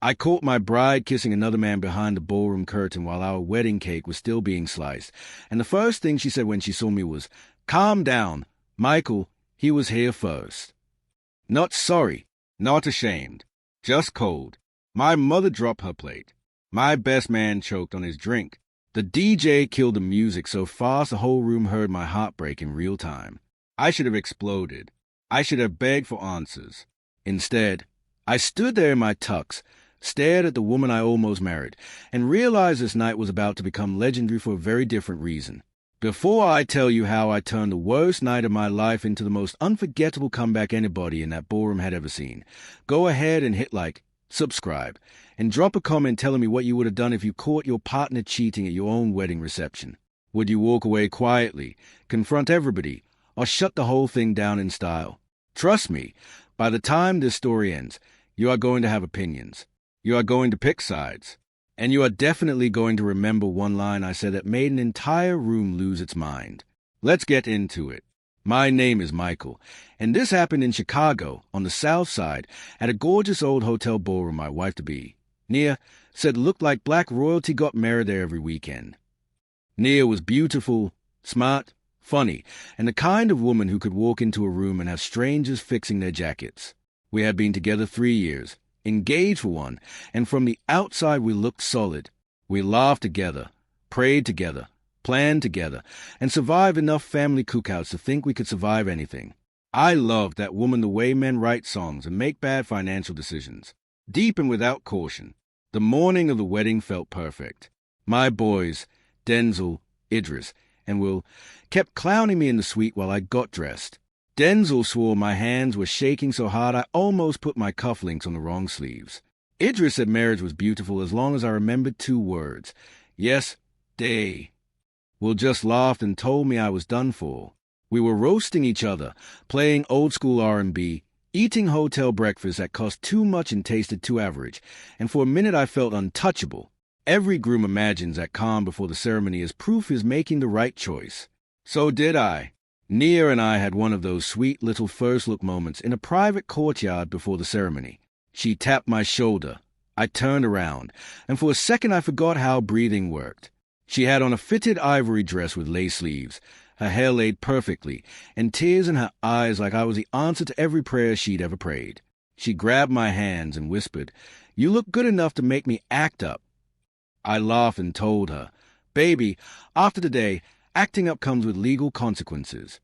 I caught my bride kissing another man behind the ballroom curtain while our wedding cake was still being sliced, and the first thing she said when she saw me was, "Calm down, Michael, he was here first." Not sorry, not ashamed, just cold. My mother dropped her plate. My best man choked on his drink. The DJ killed the music so fast the whole room heard my heartbreak in real time. I should have exploded. I should have begged for answers. Instead, I stood there in my tux, stared at the woman I almost married, and realized this night was about to become legendary for a very different reason. Before I tell you how I turned the worst night of my life into the most unforgettable comeback anybody in that ballroom had ever seen, go ahead and hit like, subscribe, and drop a comment telling me what you would have done if you caught your partner cheating at your own wedding reception. Would you walk away quietly, confront everybody, or shut the whole thing down in style? Trust me, by the time this story ends, you are going to have opinions. You are going to pick sides. And you are definitely going to remember one line I said that made an entire room lose its mind. Let's get into it. My name is Michael, and this happened in Chicago, on the South Side, at a gorgeous old hotel ballroom my wife-to-be, Nia, said looked like black royalty got married there every weekend. Nia was beautiful, smart, funny, and the kind of woman who could walk into a room and have strangers fixing their jackets. We had been together 3 years, engaged for one, and from the outside we looked solid. We laughed together, prayed together, planned together, and survived enough family cookouts to think we could survive anything. I loved that woman the way men write songs and make bad financial decisions, deep and without caution. The morning of the wedding felt perfect. My boys, Denzel, Idris, and Will, kept clowning me in the suite while I got dressed. Denzel swore my hands were shaking so hard I almost put my cufflinks on the wrong sleeves. Idris said marriage was beautiful as long as I remembered 2 words. Yes, day. Will just laughed and told me I was done for. We were roasting each other, playing old-school R&B, eating hotel breakfast that cost too much and tasted too average, and for a minute I felt untouchable. Every groom imagines that calm before the ceremony is proof he's making the right choice. So did I. Nia and I had one of those sweet little first-look moments in a private courtyard before the ceremony. She tapped my shoulder. I turned around, and for a second I forgot how breathing worked. She had on a fitted ivory dress with lace sleeves, her hair laid perfectly, and tears in her eyes like I was the answer to every prayer she'd ever prayed. She grabbed my hands and whispered, "You look good enough to make me act up." I laughed and told her, "Baby, after today, acting up comes with legal consequences."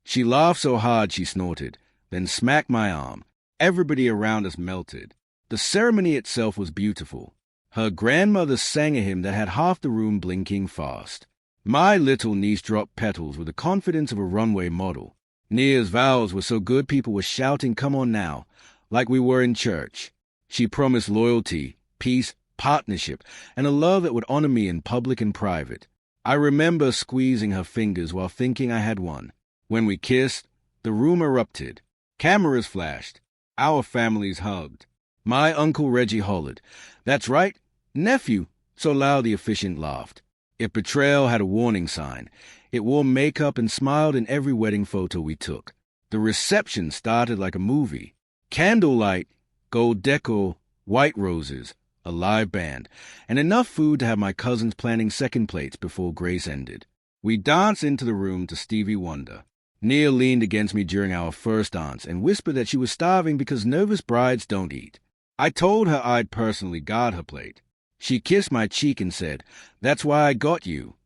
She laughed so hard she snorted, then smacked my arm. Everybody around us melted. The ceremony itself was beautiful. Her grandmother sang a hymn that had half the room blinking fast. My little niece dropped petals with the confidence of a runway model. Nia's vows were so good people were shouting, "Come on now," like we were in church. She promised loyalty, peace, partnership, and a love that would honor me in public and private. I remember squeezing her fingers while thinking I had won. When we kissed, the room erupted. Cameras flashed. Our families hugged. My Uncle Reggie hollered, "That's right, nephew," so loud the officiant laughed. If Betrayal had a warning sign, it wore makeup and smiled in every wedding photo we took. The reception started like a movie. Candlelight, gold decor, white roses, a live band, and enough food to have my cousins planning second plates before grace ended. We danced into the room to Stevie Wonder. Nia leaned against me during our first dance and whispered that she was starving because nervous brides don't eat. I told her I'd personally guard her plate. She kissed my cheek and said, "That's why I got you."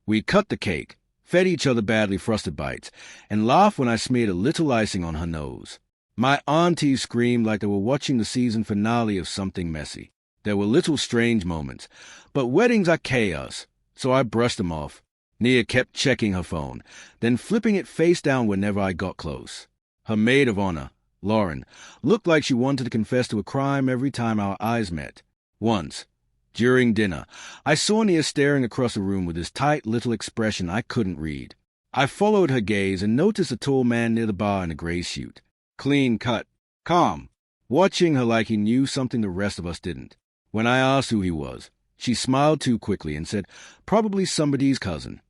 We cut the cake, fed each other badly frosted bites, and laughed when I smeared a little icing on her nose. My aunties screamed like they were watching the season finale of Something Messy. There were little strange moments, but weddings are chaos, so I brushed them off. Nia kept checking her phone, then flipping it face down whenever I got close. Her maid of honor, Lauren, looked like she wanted to confess to a crime every time our eyes met. Once, during dinner, I saw Nia staring across the room with this tight little expression I couldn't read. I followed her gaze and noticed a tall man near the bar in a gray suit. Clean cut, calm, watching her like he knew something the rest of us didn't. When I asked who he was, she smiled too quickly and said, "Probably somebody's cousin."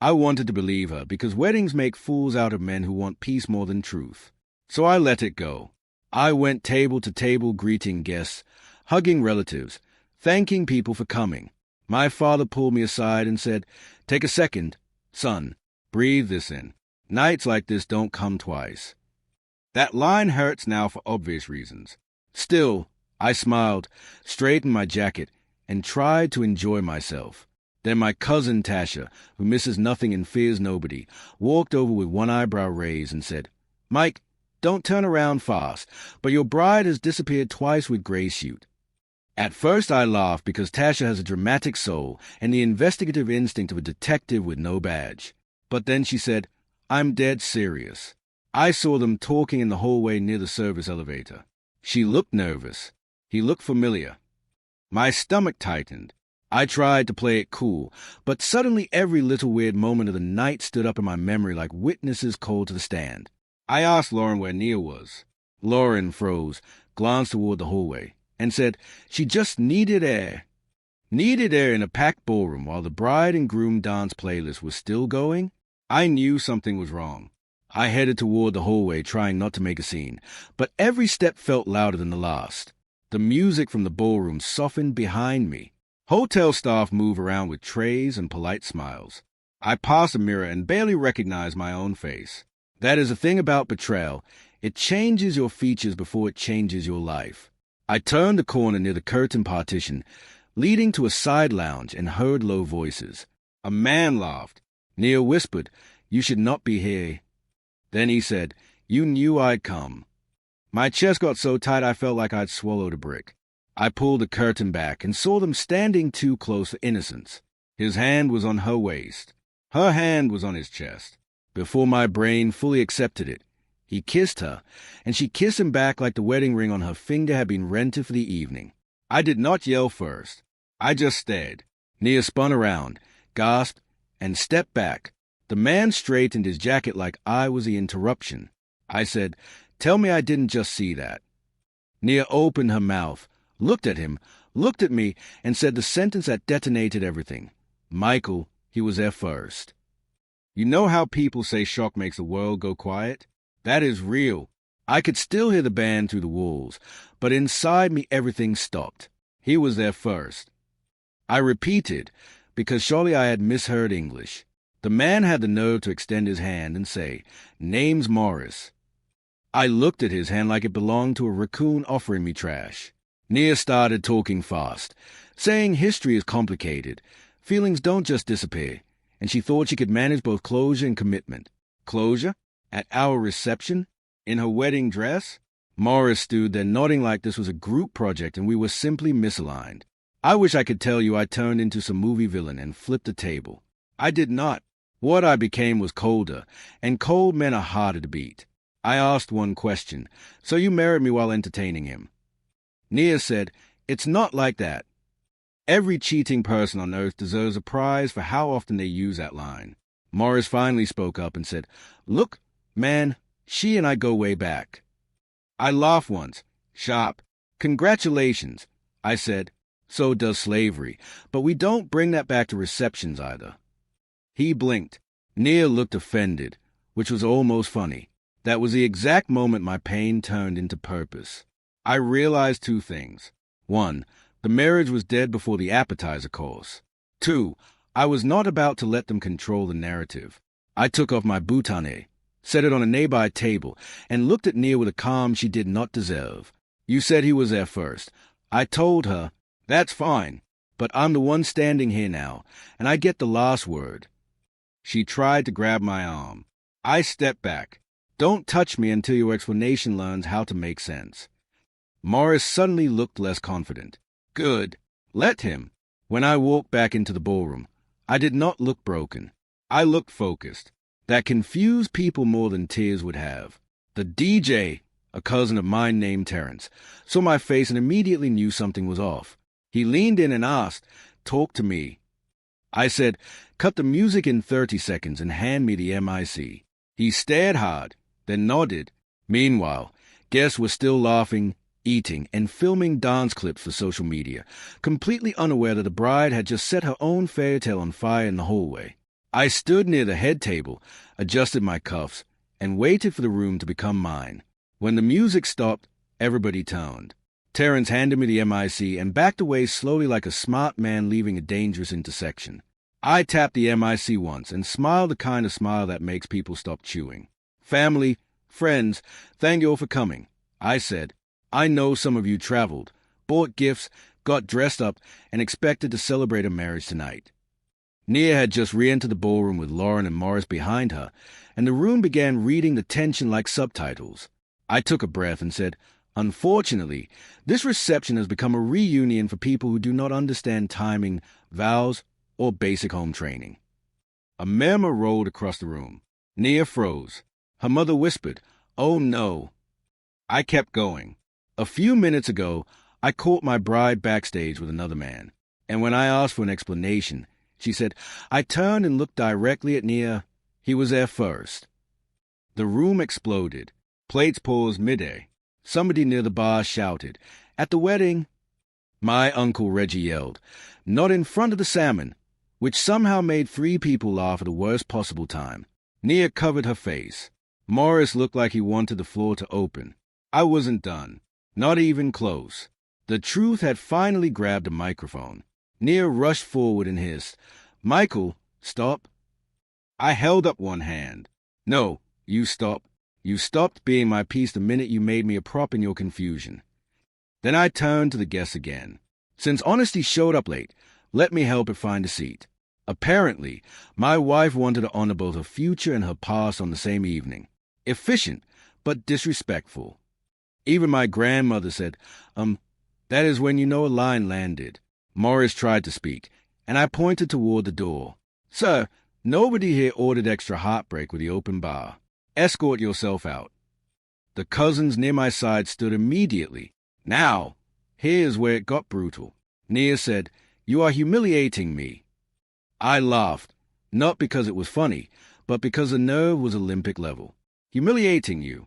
I wanted to believe her because weddings make fools out of men who want peace more than truth. So I let it go. I went table to table greeting guests, hugging relatives, thanking people for coming. My father pulled me aside and said, "Take a second, son. Breathe this in. Nights like this don't come twice." That line hurts now for obvious reasons. Still, I smiled, straightened my jacket, and tried to enjoy myself. Then my cousin Tasha, who misses nothing and fears nobody, walked over with one eyebrow raised and said, "Mike, don't turn around fast, but your bride has disappeared twice with gray suit." At first I laughed because Tasha has a dramatic soul and the investigative instinct of a detective with no badge. But then she said, "I'm dead serious. I saw them talking in the hallway near the service elevator." She looked nervous. He looked familiar. My stomach tightened. I tried to play it cool, but suddenly every little weird moment of the night stood up in my memory like witnesses called to the stand. I asked Lauren where Nia was. Lauren froze, glanced toward the hallway, and said she just needed air. Needed air in a packed ballroom while the bride and groom dance playlist was still going? I knew something was wrong. I headed toward the hallway, trying not to make a scene, but every step felt louder than the last. The music from the ballroom softened behind me. Hotel staff move around with trays and polite smiles. I passed a mirror and barely recognized my own face. That is the thing about betrayal. It changes your features before it changes your life. I turned the corner near the curtain partition, leading to a side lounge, and heard low voices. A man laughed. Nia whispered, "You should not be here." Then he said, "You knew I'd come." My chest got so tight I felt like I'd swallowed a brick. I pulled the curtain back and saw them standing too close for innocence. His hand was on her waist. Her hand was on his chest. Before my brain fully accepted it, he kissed her, and she kissed him back like the wedding ring on her finger had been rented for the evening. I did not yell first. I just stared. Nia spun around, gasped, and stepped back. The man straightened his jacket like I was the interruption. I said, "Tell me I didn't just see that." Nia opened her mouth, looked at him, looked at me, and said the sentence that detonated everything. "Michael, he was there first." You know how people say shock makes the world go quiet? That is real. I could still hear the band through the walls, but inside me everything stopped. He was there first. I repeated, because surely I had misheard English. The man had the nerve to extend his hand and say, "Name's Morris." I looked at his hand like it belonged to a raccoon offering me trash. Nia started talking fast, saying history is complicated. Feelings don't just disappear, and she thought she could manage both closure and commitment. Closure? At our reception? In her wedding dress? Morris stood there nodding like this was a group project and we were simply misaligned. I wish I could tell you I turned into some movie villain and flipped the table. I did not. What I became was colder, and cold men are harder to beat. I asked one question, "So you married me while entertaining him?" Nia said, "It's not like that." Every cheating person on earth deserves a prize for how often they use that line. Morris finally spoke up and said, "Look, man, she and I go way back." I laughed once. Sharp. "Congratulations." I said, "So does slavery, but we don't bring that back to receptions either." He blinked. Nia looked offended, which was almost funny. That was the exact moment my pain turned into purpose. I realized two things. 1, the marriage was dead before the appetizer course. 2, I was not about to let them control the narrative. I took off my boutonniere, set it on a nearby table, and looked at Nia with a calm she did not deserve. "You said he was there first." I told her, "That's fine, but I'm the one standing here now, and I get the last word." She tried to grab my arm. I stepped back. "Don't touch me until your explanation learns how to make sense." Morris suddenly looked less confident. "Good. Let him." When I walked back into the ballroom, I did not look broken. I looked focused. That confused people more than tears would have. The DJ, a cousin of mine named Terrence, saw my face and immediately knew something was off. He leaned in and asked, "Talk to me." I said, "Cut the music in 30 seconds and hand me the MIC." He stared hard, then nodded. Meanwhile, guests were still laughing, eating, and filming dance clips for social media, completely unaware that the bride had just set her own fairy tale on fire in the hallway. I stood near the head table, adjusted my cuffs, and waited for the room to become mine. When the music stopped, everybody turned. Terrence handed me the MIC and backed away slowly like a smart man leaving a dangerous intersection. I tapped the MIC once and smiled the kind of smile that makes people stop chewing. "Family, friends, thank you all for coming," I said. "I know some of you traveled, bought gifts, got dressed up, and expected to celebrate a marriage tonight." Nia had just re-entered the ballroom with Lauren and Morris behind her, and the room began reading the tension like subtitles. I took a breath and said, "Unfortunately, this reception has become a reunion for people who do not understand timing, vows, or basic home training." A murmur rolled across the room. Nia froze. Her mother whispered, "Oh no." I kept going. A few minutes ago, I caught my bride backstage with another man, and when I asked for an explanation, she said, "I turned and looked directly at Nia. He was there first." The room exploded. Plates paused midair. Somebody near the bar shouted, "At the wedding!" My Uncle Reggie yelled, "Not in front of the salmon," which somehow made 3 people laugh at the worst possible time. Nia covered her face. Morris looked like he wanted the floor to open. I wasn't done. Not even close. The truth had finally grabbed a microphone. Nia rushed forward and hissed, "Michael, stop." I held up one hand. "No, you stop. You stopped being my piece the minute you made me a prop in your confusion." Then I turned to the guests again. "Since honesty showed up late, let me help her find a seat." Apparently, my wife wanted to honor both her future and her past on the same evening. Efficient, but disrespectful. Even my grandmother said, that is when you know a line landed." Morris tried to speak, and I pointed toward the door. "Sir, nobody here ordered extra heartbreak with the open bar. Escort yourself out." The cousins near my side stood immediately. "Now, here's where it got brutal." Nia said, "You are humiliating me." I laughed, not because it was funny, but because the nerve was Olympic level. "Humiliating you?"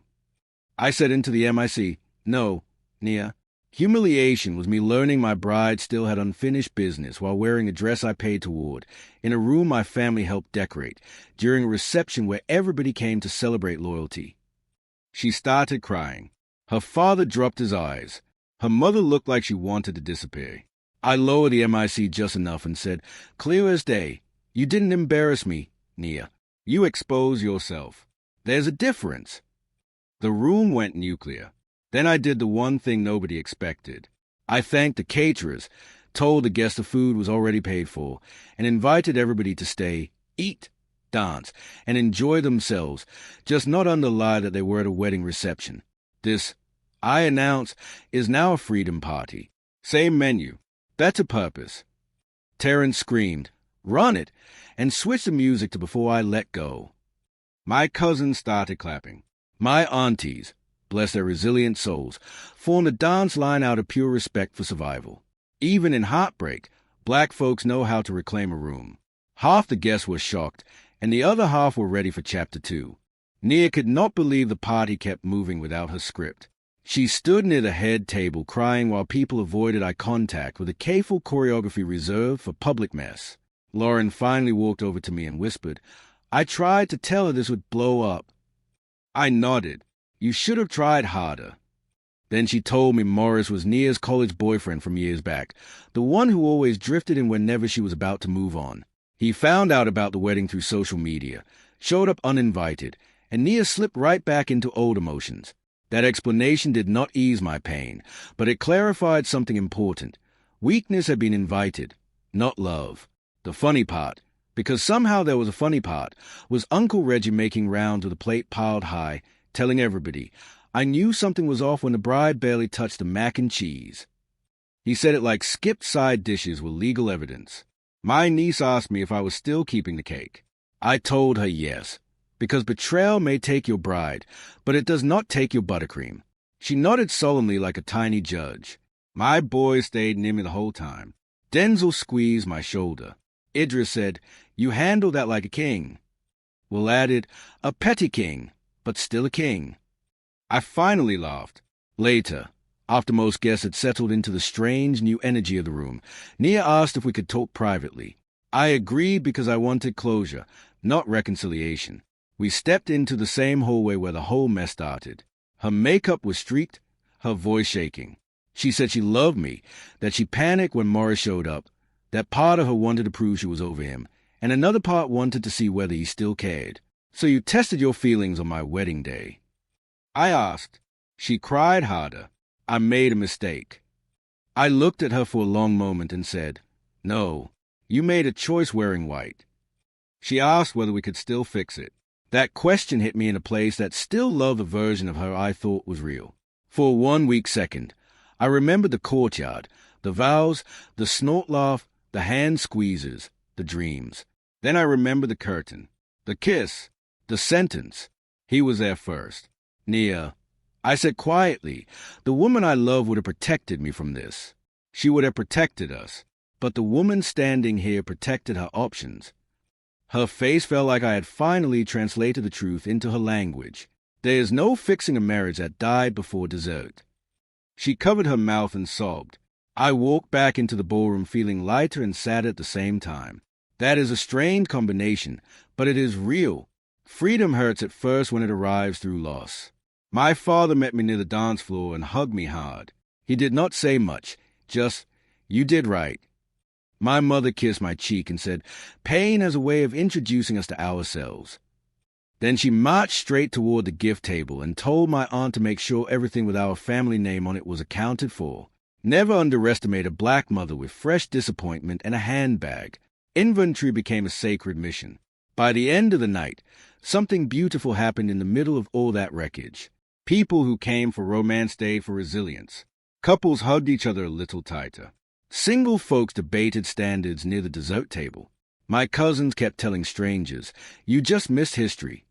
I said into the MIC, "No, Nia. Humiliation was me learning my bride still had unfinished business while wearing a dress I paid toward, in a room my family helped decorate, during a reception where everybody came to celebrate loyalty." She started crying. Her father dropped his eyes. Her mother looked like she wanted to disappear. I lowered the MIC just enough and said, "Clear as day. You didn't embarrass me, Nia. You exposed yourself. There's a difference." The room went nuclear. Then I did the one thing nobody expected. I thanked the caterers, told the guests the food was already paid for, and invited everybody to stay, eat, dance, and enjoy themselves, just not under the lie that they were at a wedding reception. This, I announced, is now a freedom party. Same menu. Better purpose. Terrence screamed, "Run it!" and switched the music to Before I Let Go. My cousins started clapping. My aunties, bless their resilient souls, formed a dance line out of pure respect for survival. Even in heartbreak, black folks know how to reclaim a room. Half the guests were shocked, and the other half were ready for Chapter 2. Nia could not believe the party kept moving without her script. She stood near the head table crying while people avoided eye contact with a careful choreography reserved for public mess. Lauren finally walked over to me and whispered, "I tried to tell her this would blow up." I nodded. "You should have tried harder." Then she told me Morris was Nia's college boyfriend from years back, the one who always drifted in whenever she was about to move on. He found out about the wedding through social media, showed up uninvited, and Nia slipped right back into old emotions. That explanation did not ease my pain, but it clarified something important. Weakness had been invited, not love. The funny part, because somehow there was a funny part, was Uncle Reggie making rounds with a plate piled high, telling everybody, I knew something was off when the bride barely touched the mac and cheese. He said it like skipped side dishes were legal evidence. My niece asked me if I was still keeping the cake. I told her yes, because betrayal may take your bride, but it does not take your buttercream. She nodded solemnly like a tiny judge. My boy stayed near me the whole time. Denzel squeezed my shoulder. Idris said, "You handled that like a king." Will added, "A petty king, but still a king." I finally laughed. Later, after most guests had settled into the strange new energy of the room, Nia asked if we could talk privately. I agreed because I wanted closure, not reconciliation. We stepped into the same hallway where the whole mess started. Her makeup was streaked, her voice shaking. She said she loved me, that she panicked when Morris showed up, that part of her wanted to prove she was over him, and another part wanted to see whether he still cared. "So you tested your feelings on my wedding day?" I asked. She cried harder. "I made a mistake." I looked at her for a long moment and said, "No, you made a choice wearing white." She asked whether we could still fix it. That question hit me in a place that still loved the version of her I thought was real. For a 1 week second, I remembered the courtyard, the vows, the snort laugh, the hand squeezes, the dreams. Then I remembered the curtain, the kiss, the sentence. He was there first. "Nia," I said quietly, "the woman I love would have protected me from this. She would have protected us. But the woman standing here protected her options." Her face felt like I had finally translated the truth into her language. There is no fixing a marriage that died before dessert. She covered her mouth and sobbed. I walked back into the ballroom feeling lighter and sadder at the same time. That is a strange combination, but it is real. Freedom hurts at first when it arrives through loss. My father met me near the dance floor and hugged me hard. He did not say much, just, "You did right." My mother kissed my cheek and said, "Pain has a way of introducing us to ourselves." Then she marched straight toward the gift table and told my aunt to make sure everything with our family name on it was accounted for. Never underestimate a black mother with fresh disappointment and a handbag. Inventory became a sacred mission. By the end of the night, something beautiful happened in the middle of all that wreckage. People who came for romance stayed for resilience. Couples hugged each other a little tighter. Single folks debated standards near the dessert table. My cousins kept telling strangers, "You just missed history."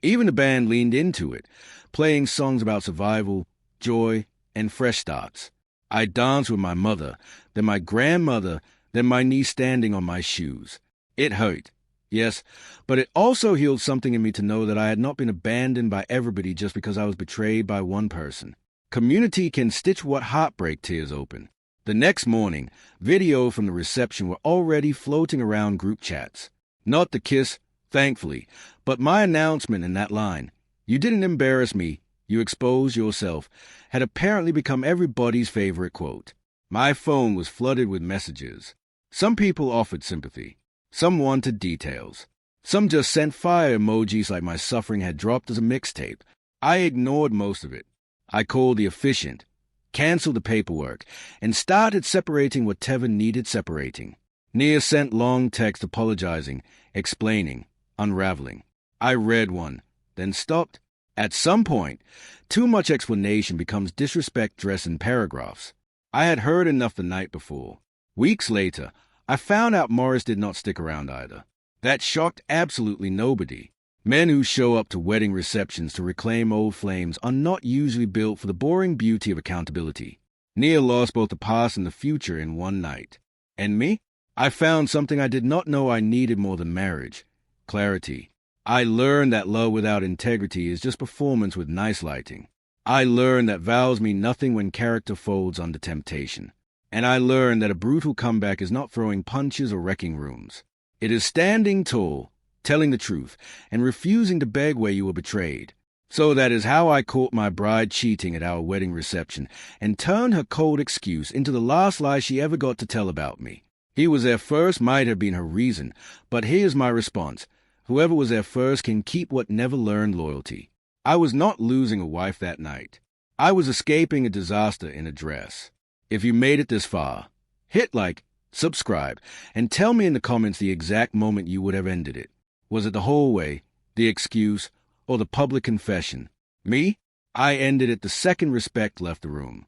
Even the band leaned into it, playing songs about survival, joy, and fresh starts. I danced with my mother, then my grandmother, then my niece standing on my shoes. It hurt, yes, but it also healed something in me to know that I had not been abandoned by everybody just because I was betrayed by one person. Community can stitch what heartbreak tears open. The next morning, video from the reception were already floating around group chats. Not the kiss, thankfully, but my announcement in that line, "You didn't embarrass me, you exposed yourself," had apparently become everybody's favorite quote. My phone was flooded with messages. Some people offered sympathy. Some wanted details. Some just sent fire emojis like my suffering had dropped as a mixtape. I ignored most of it. I called the efficient, canceled the paperwork, and started separating whatever needed separating. Nia sent long texts apologizing, explaining, unraveling. I read one, then stopped. At some point, too much explanation becomes disrespect dressed in paragraphs. I had heard enough the night before. Weeks later, I found out Morris did not stick around either. That shocked absolutely nobody. Men who show up to wedding receptions to reclaim old flames are not usually built for the boring beauty of accountability. Nia lost both the past and the future in one night. And me? I found something I did not know I needed more than marriage. Clarity. I learned that love without integrity is just performance with nice lighting. I learned that vows mean nothing when character folds under temptation. And I learned that a brutal comeback is not throwing punches or wrecking rooms. It is standing tall, telling the truth, and refusing to beg where you were betrayed. So that is how I caught my bride cheating at our wedding reception and turned her cold excuse into the last lie she ever got to tell about me. He was there first might have been her reason, but here's my response. Whoever was there first can keep what never learned loyalty. I was not losing a wife that night. I was escaping a disaster in a dress. If you made it this far, hit like, subscribe, and tell me in the comments the exact moment you would have ended it. Was it the whole way, the excuse, or the public confession? Me? I ended it the second respect left the room.